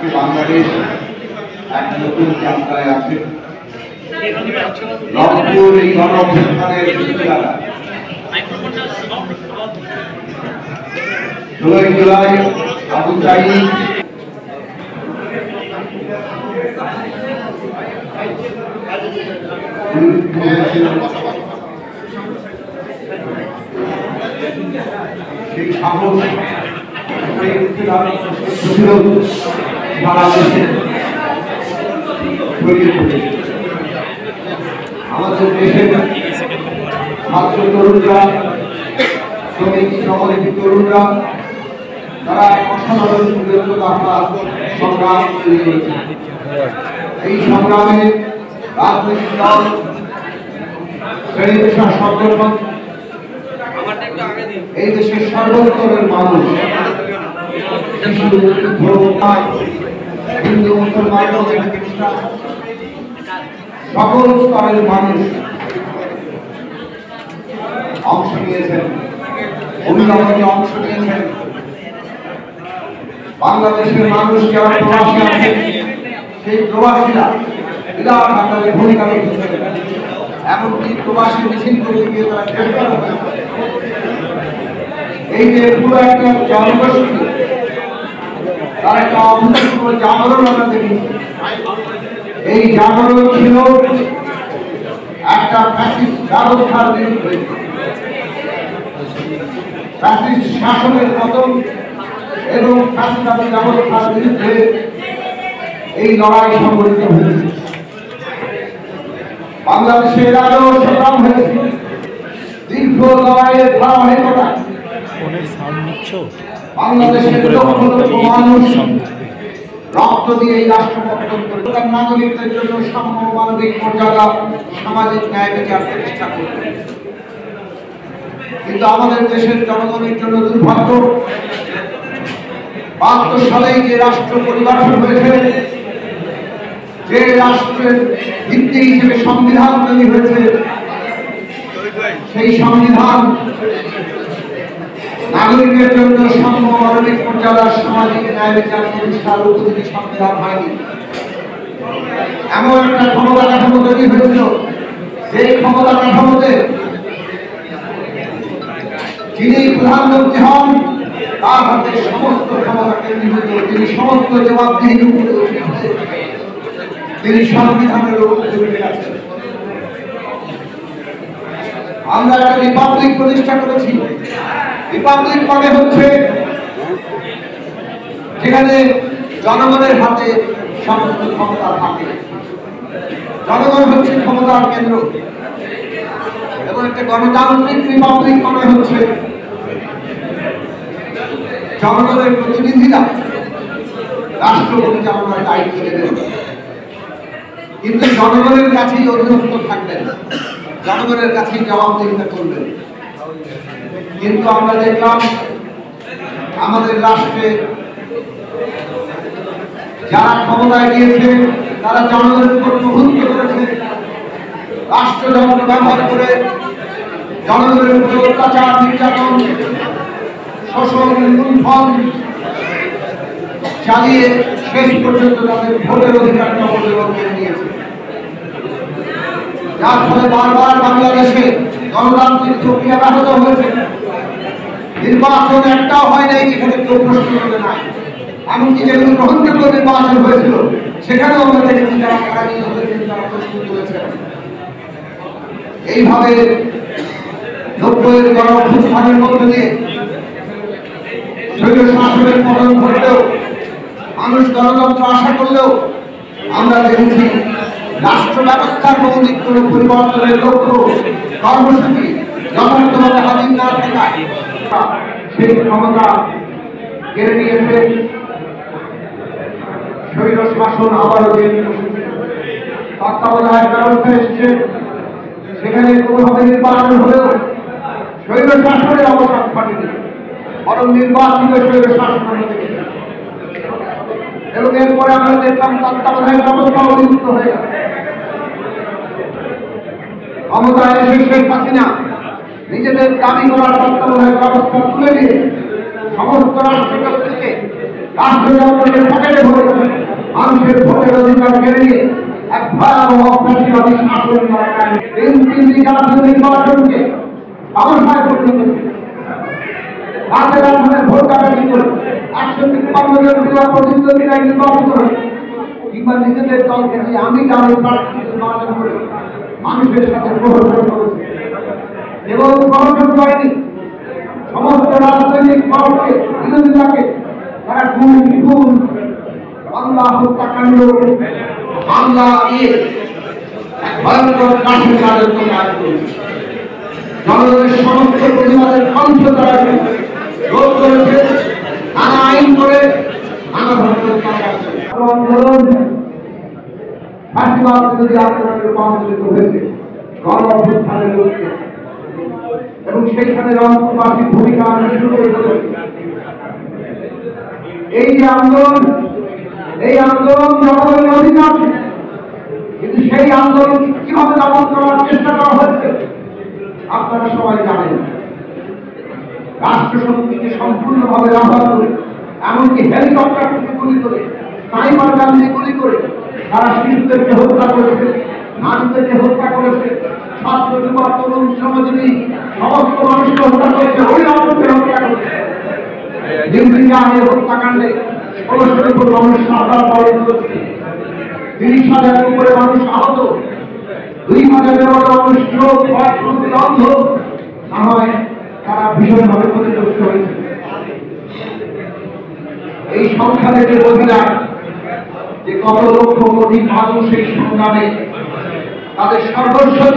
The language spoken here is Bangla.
আজকে বাংলাদেশ এক নতুন যাত্রায় আছে। রংপুর এই গণ অভ্যুত্থানের সূচনা 16 জুলাই আবু সাঈদ সেই সাহস আমাদের দেশের ছাত্র তরুণরা, শ্রমিক শ্রমজীবী তরুণরা তারা অসাধারণ সংগ্রাম তৈরি করেছে। এই সংগ্রামে রাজনৈতিক দল, শ্রেণী পেশার সংগঠন, এই দেশের সর্বস্তরের মানুষ, হিন্দু মুসলমান সকল স্তরের মানুষ অংশ নিয়েছেন, অভিভাবকে অংশ নিয়েছেন। বাংলাদেশের মানুষ যারা প্রবাসী আছেন সেই প্রবাসীরা বিরাট আকারে ভূমিকা রেখেছেন। এমনকি প্রবাসী মিছিল করতে গিয়ে তারা গ্রেফতার হয়েছে। এই যে পুরো একটা জনগোষ্ঠী তার একটা অভূতপূর্ব জাগরণ আমরা দেখেছি। এই জাগরণ ছিল একটা ফ্যাসিস্ট ব্যবস্থার বিরুদ্ধে, ফ্যাসিস্ট শাসনের পতন এবং ফ্যাসিস্ট ব্যবস্থার বিরুদ্ধে এই লড়াই সংগঠিত হয়েছে। বাংলাদেশের আগেও সংগ্রাম হয়েছে। দীর্ঘ লড়াইয়ের ধারাবাহিকতা বাংলাদেশের লক্ষ লক্ষ মানুষ রক্ত দিয়ে এই রাষ্ট্র গঠন করে নাগরিকদের জন্য সাম্য, মানবিক মর্যাদা, সামাজিক ন্যায় বিচার প্রতিষ্ঠা করবে। কিন্তু আমাদের দেশের জনগণের জন্য দুর্ভাগ্য, ৭২ সালেই যে রাষ্ট্র পরিবর্তন হয়েছে, যে রাষ্ট্রের ভিত্তি হিসেবে সংবিধান তৈরি হয়েছে, সেই সংবিধান নাগরিকের জন্য সাম্য, মানবিক মর্যাদা, সামাজিক ন্যায় বিচার প্রতিষ্ঠার উপযোগী সংবিধান হয়নি। এমন একটা ক্ষমতা কাঠামো তৈরি হয়েছিল, সেই ক্ষমতা কাঠামোতে যিনি প্রধানমন্ত্রী হন তার হাতে সমস্ত ক্ষমতা কেন্দ্রীভূত, তিনি সমস্ত জবাবদিহির উপরে তিনি সংবিধানের উপরে আছেন। আমরা একটা রিপাবলিক প্রতিষ্ঠা করেছি। রিপাবলিক মানে হচ্ছে যেখানে জনগণের হাতে সমস্ত ক্ষমতা থাকে, জনগণ হচ্ছে ক্ষমতার কেন্দ্র। এবং একটা গণতান্ত্রিক রিপাবলিক মানে হচ্ছে জনগণের প্রতিনিধিরা রাষ্ট্র পরিচালনার দায়িত্ব নেবেন, কিন্তু জনগণের কাছেই অধীনস্থ থাকবেন, জনগণের কাছেই জবাবদিহিতা করবেন। কিন্তু আমরা দেখলাম আমাদের রাষ্ট্রে যারা ক্ষমতায় গিয়েছে তারা জনগণের উপর প্রভুত্ব করেছে, রাষ্ট্রযন্ত্র ব্যবহার করে জনগণের উপর অত্যাচার, নির্যাতন, শোষণ, লুণ্ঠন চালিয়ে শেষ পর্যন্ত তাদের ভোটের অধিকারটা অবলম্বন নিয়েছে। যার ফলে বারবার বাংলাদেশে গণতান্ত্রিক প্রক্রিয়া ব্যাহত হয়েছে। নির্বাচন একটাও হয় নাই যেখানে কেউ প্রশ্ন করে নাই। এমনকি যেগুলো গ্রহণযোগ্য নির্বাচন হয়েছিল সেখানেও আমরা দেখেছি যারা পরাজিত হয়েছেন তারা প্রশ্ন তুলেছেন। এইভাবে ৯০-এর গণ অভ্যুত্থানের মধ্যে দিয়ে স্বৈর শাসনের পতন ঘটলেও, মানুষ গণতন্ত্র আশা করলেও আমরা দেখেছি রাষ্ট্র ব্যবস্থার মৌলিক কোন পরিবর্তনের লক্ষ্য কর্মসূচি যথার্থভাবে হাজির না থাকায় সেই ক্ষমতা কেড়ে নিয়েছে স্বৈর শাসন। আবারও যে তত্ত্বাবধায়ক ব্যবস্থা এসেছে সেখানে কোনোভাবে নির্বাচন হলেও স্বৈর শাসনের অবসান ঘটেনি, বরং নির্বাচিত স্বৈর শাসন হয়েছে। এবং এরপরে আমরা দেখলাম তত্ত্বাবধায়ক ব্যবস্থা অভিযুক্ত হয়ে গেল। ক্ষমতায় এসে শেখ হাসিনা নিজেদের দাবি করার তত্ত্বাবধায়ক ব্যবস্থা তুলে দিয়ে সমস্ত রাষ্ট্রকে রাষ্ট্রযন্ত্রকে পকেটে ভরে মানুষের ভোটের অধিকার কেড়ে নিয়ে এক ভয়াবহ অপ্রাচীবাদী শাসন তিনটি জাতীয় নির্বাচনকে অবস্থায় পরিণত রাতের রাজধানী ভোট কাটাটি করে 153 জন প্রতিদ্বন্দ্বীরা নির্বাচিত হয়েছে কিংবা নিজেদের দল থেকে আমি দলের প্রার্থী নির্বাচন করে মানুষের সাথে প্রহসন করেছে এবং প্রহসন করেনি সমস্ত রাজনৈতিক দলকে বিরোধীরাকে তারা খুন বাংলা হত্যাকাণ্ড বাংলা দিয়ে ভয়ঙ্কর কাঠের রাজত্ব কাজ করেছে জনগণের সমস্ত প্রতিবাদের কণ্ঠ তারা রোধ করেছে নানা আইন করে নানা ধরনের আন্দোলন ফাঁসিবাদ বিরোধী আন্দোলনে রূপান্তরিত হয়েছে গণ অভ্যুত্থানের লক্ষ্যে এবং সেইখানে রংপুরবাসীর ভূমিকা আমি শুরু করে চলেছি এই যে আন্দোলন এই আন্দোলন জনগণের অধিকার কিন্তু সেই আন্দোলন কিভাবে দমন করার চেষ্টা করা হয়েছে আপনারা সবাই জানেন রাষ্ট্রশক্তিকে সম্পূর্ণভাবে ব্যবহার করে এমনকি হেলিকপ্টার থেকে গুলি করে স্নাইপার গান দিয়ে গুলি করে তারা শিশুদেরকে হত্যা করেছে নারীদেরকে হত্যা করেছে ছাত্র যুবক তরুণ শ্রমজীবী সমস্ত মানুষকে হত্যা করেছে ওই অবস্থায় হত্যা করেছে হত্যাকাণ্ডে 1600-এর উপর মানুষ সাঁতার বরণ করেছে 30,000-এর উপরে মানুষ আহত 2,000-এর মতো মানুষ চোখ অন্ধ না হয় তারা ভীষণভাবে ক্ষতিগ্রস্ত হয়েছে এই সংখ্যা থেকে বোঝা যায় যে কত লক্ষ কোটি মানুষ এই সংগ্রামে তাদের সর্বস্ব